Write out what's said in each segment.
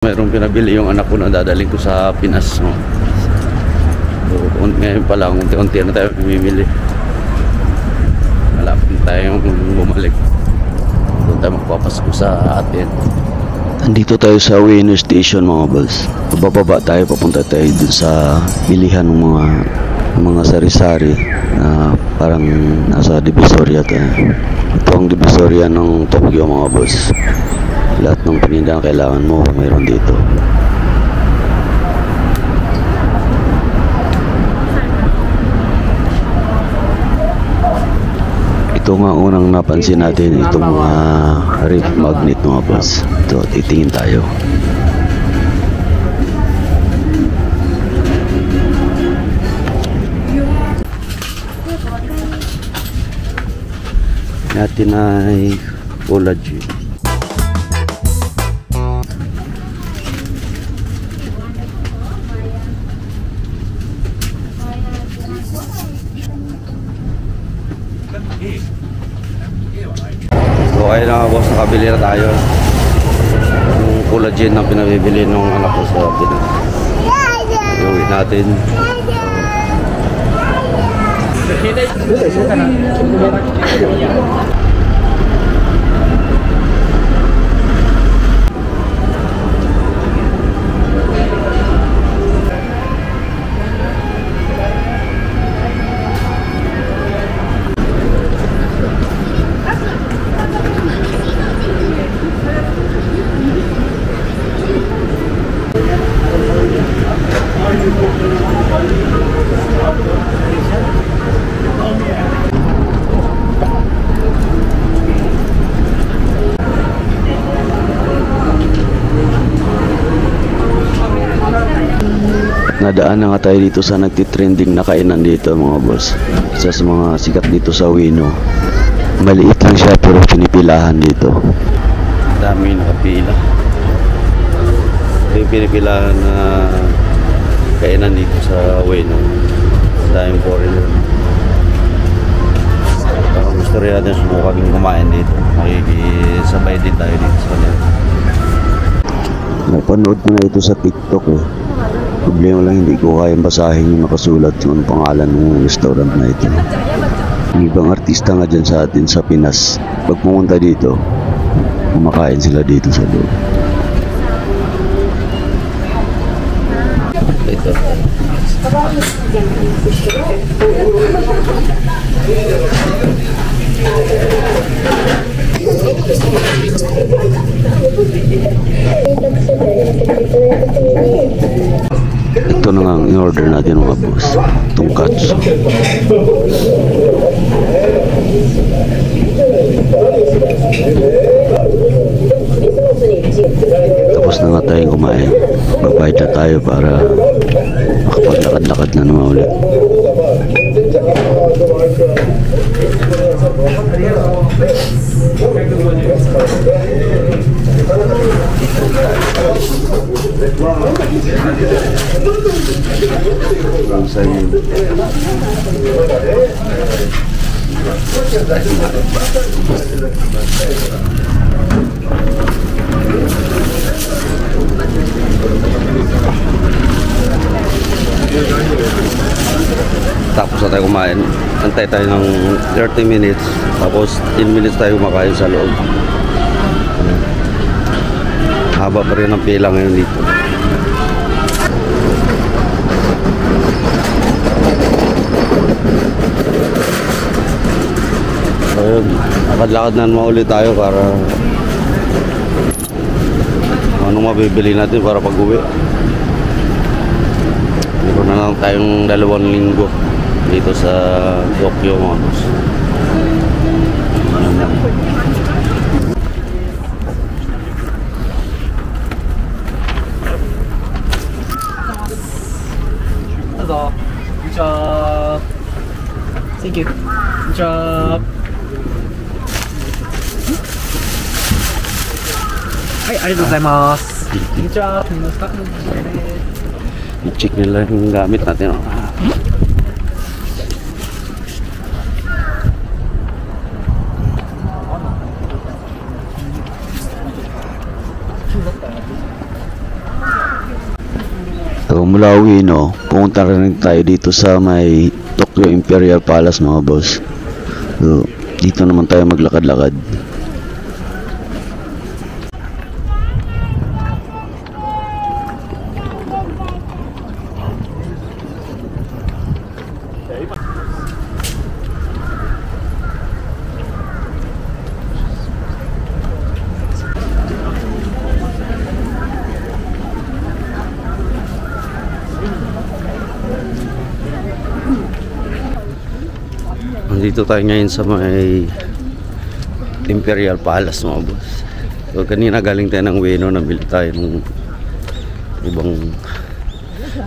Mayroong pinabili yung anak ko na dadaling ko sa Pinas, no? So, ngayon pa lang, unti-unti na tayo bumibili. Malapit na tayong bumalik. Doon tayo magpapasko sa atin. Andito tayo sa Ueno Station, mga boss. Bababa tayo, papunta tayo dun sa bilihan ng mga sari-sari na parang nasa Divisoria tayo. Ito ang Divisoria ng Tokyo, mga boss. Lahat ng paninda na kailangan mo mayroon dito. Ito nga unang napansin natin, itong mga reef magnet, mga boss. Ito, titingin tayo. Natin ay collagen. So ayun na boss, nakabili na tayo. Yung collagen na pinabibili ng anak ko sa Pinas. Iuwi natin. Nadaan na nga tayo dito sa nagtitrending na kainan dito, mga boss. Isa sa mga sikat dito sa Ueno. Maliit lang siya pero pinipilahan dito. Dami nakapila. Ito yung pinipilahan na kainan dito sa Ueno. Daming foreigner. Kung gusto rin natin subukan kumain dito, makikisabay din tayo dito sa kanila. Napanood ko na ito sa TikTok eh. Problema lang, hindi ko kayang basahin yung nakasulat yung pangalan ng restaurant na ito. Yung ibang artista nga dyan sa atin sa Pinas, pag pumunta dito, kumakain sila dito sa loob. Ito. Ito na nga ang in-order natin, mga boss. Tonkatsu. Tapos na nga tayong kumain. Babayad na tayo para makapaglakad-lakad na naman ulit. Tapos na tayo kumain. Antay tayo ng 30 minutes. Tapos 10 minutes tayo kumakain sa loob. Haba pa rin ang pila ngayon dito. So yun, lakad-lakad na naman ulit tayo para anong mabibili natin para pag-uwi. Meron na lang tayong 2 linggo dito sa Tokyo, mga boss. Good job. Thank you. Good job. Hi, ありがとうございます。Good job. I-check nila yung gamit natin. So mula Ueno, pumunta rin tayo dito sa may Tokyo Imperial Palace mga boss. So dito naman tayo maglakad-lakad. Nandito tayo ngayon sa may Imperial Palace mga boss. So kanina galing tayo ng Ueno, nabili tayo ng ibang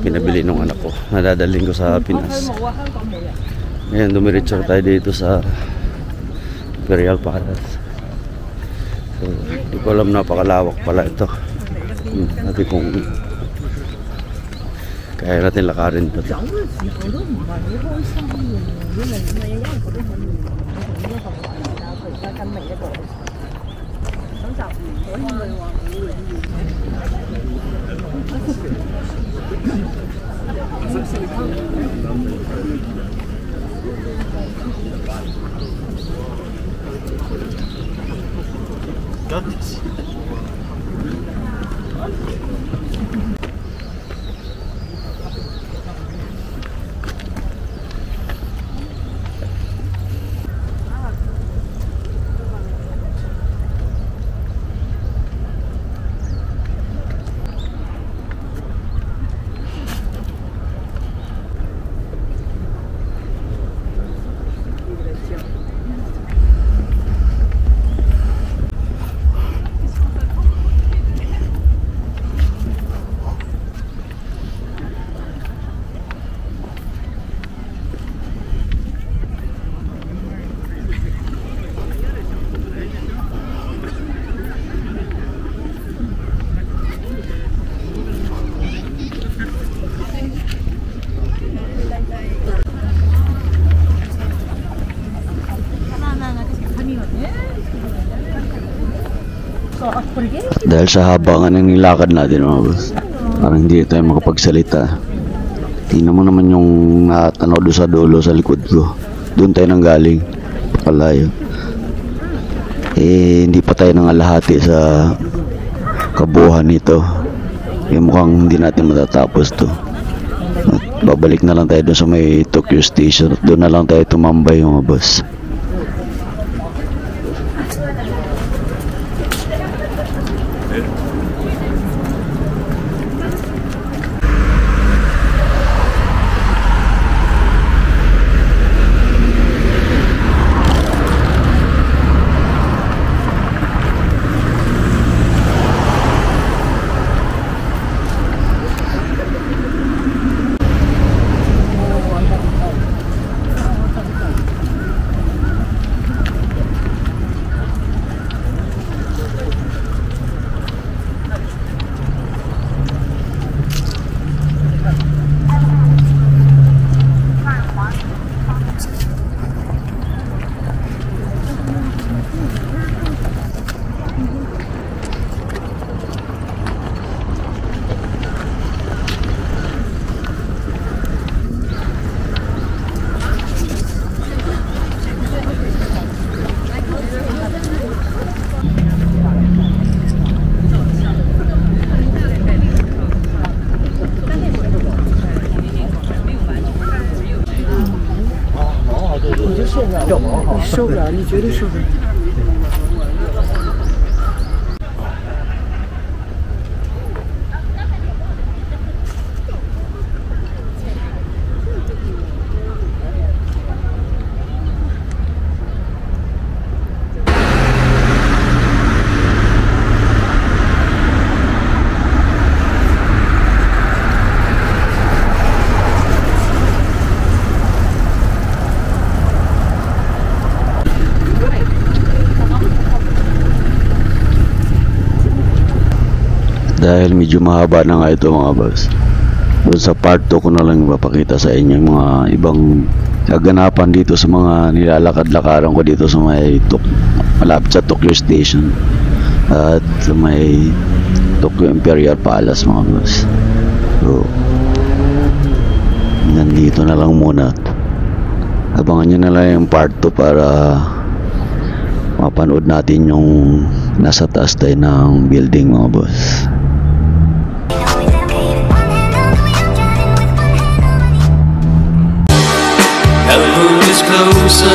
pinabili ng anak ko. Nadadaling ko sa Pinas. Ngayon dumiretso tayo dito sa Imperial Palace. So hindi ko alam, napakalawak pala ito. Natin kung kaya natin lakarin pa ito. Dahil sa haba nga ng nilakad natin mga boss, parang hindi tayo makapagsalita. Tingnan mo naman yung natanaw doon sa dulo sa likod ko. Doon tayo nanggaling, palayo. Hindi pa tayo nangalahati sa kabuuhan nito. Mukhang hindi natin matatapos to. At babalik na lang tayo doon sa may Tokyo Station at doon na lang tayo tumambay mga boss. Dahil medyo mahaba na nga ito mga boss, doon sa part 2 ko na lang ipapakita sa inyo yung mga ibang kaganapan dito sa mga nilalakad-lakaran ko dito sa may malapit sa Tokyo Station at sa may Tokyo Imperial Palace mga boss. So, nandito na lang muna. Abangan nyo na lang yung part 2 para mapanood natin yung nasa taas tayo ng building, mga boss. Now the moon is closer